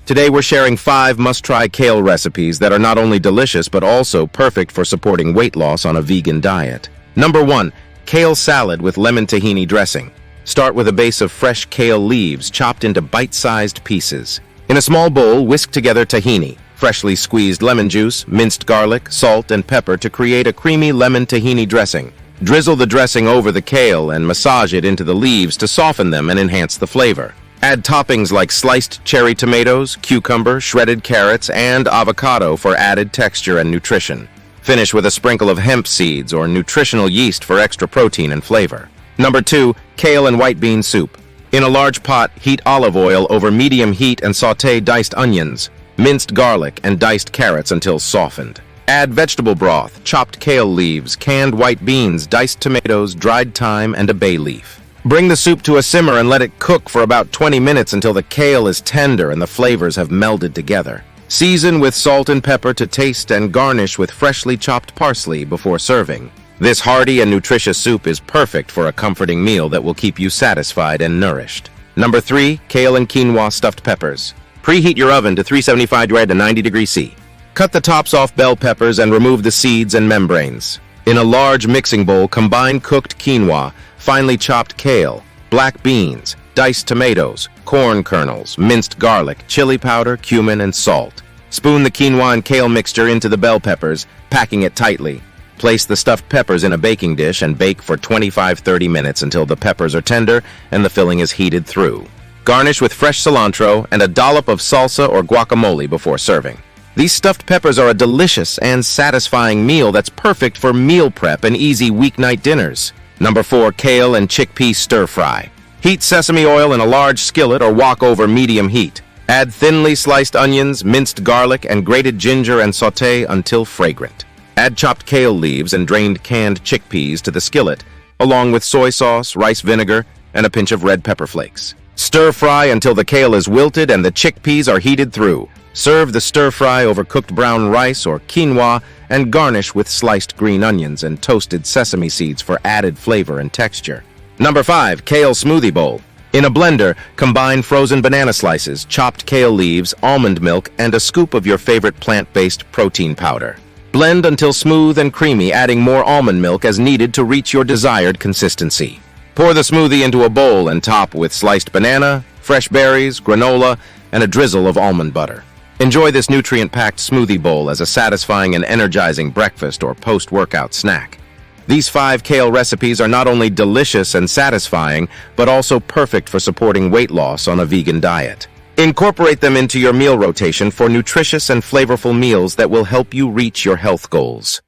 Today we're sharing 5 must-try kale recipes that are not only delicious but also perfect for supporting weight loss on a vegan diet. Number 1. Kale salad with lemon tahini dressing. Start with a base of fresh kale leaves chopped into bite-sized pieces. In a small bowl, whisk together tahini, freshly squeezed lemon juice, minced garlic, salt, and pepper to create a creamy lemon tahini dressing. Drizzle the dressing over the kale and massage it into the leaves to soften them and enhance the flavor. Add toppings like sliced cherry tomatoes, cucumber, shredded carrots, and avocado for added texture and nutrition. Finish with a sprinkle of hemp seeds or nutritional yeast for extra protein and flavor. Number 2. Kale and white bean soup. In a large pot, heat olive oil over medium heat and sauté diced onions, minced garlic, and diced carrots until softened. Add vegetable broth, chopped kale leaves, canned white beans, diced tomatoes, dried thyme, and a bay leaf. Bring the soup to a simmer and let it cook for about 20 minutes until the kale is tender and the flavors have melded together. Season with salt and pepper to taste and garnish with freshly chopped parsley before serving. This hearty and nutritious soup is perfect for a comforting meal that will keep you satisfied and nourished. Number 3. Kale and quinoa stuffed peppers. Preheat your oven to 375 to 90 degrees C. Cut the tops off bell peppers and remove the seeds and membranes. In a large mixing bowl, combine cooked quinoa, finely chopped kale, black beans, diced tomatoes, corn kernels, minced garlic, chili powder, cumin, and salt. Spoon the quinoa and kale mixture into the bell peppers, packing it tightly. Place the stuffed peppers in a baking dish and bake for 25-30 minutes until the peppers are tender and the filling is heated through. Garnish with fresh cilantro and a dollop of salsa or guacamole before serving. These stuffed peppers are a delicious and satisfying meal that's perfect for meal prep and easy weeknight dinners. Number 4. Kale and chickpea stir-fry. Heat sesame oil in a large skillet or wok over medium heat. Add thinly sliced onions, minced garlic, and grated ginger and sauté until fragrant. Add chopped kale leaves and drained canned chickpeas to the skillet, along with soy sauce, rice vinegar, and a pinch of red pepper flakes. Stir-fry until the kale is wilted and the chickpeas are heated through. Serve the stir-fry over cooked brown rice or quinoa and garnish with sliced green onions and toasted sesame seeds for added flavor and texture. Number 5. Kale smoothie bowl. In a blender, combine frozen banana slices, chopped kale leaves, almond milk, and a scoop of your favorite plant-based protein powder. Blend until smooth and creamy, adding more almond milk as needed to reach your desired consistency. Pour the smoothie into a bowl and top with sliced banana, fresh berries, granola, and a drizzle of almond butter. Enjoy this nutrient-packed smoothie bowl as a satisfying and energizing breakfast or post-workout snack. These 5 kale recipes are not only delicious and satisfying, but also perfect for supporting weight loss on a vegan diet. Incorporate them into your meal rotation for nutritious and flavorful meals that will help you reach your health goals.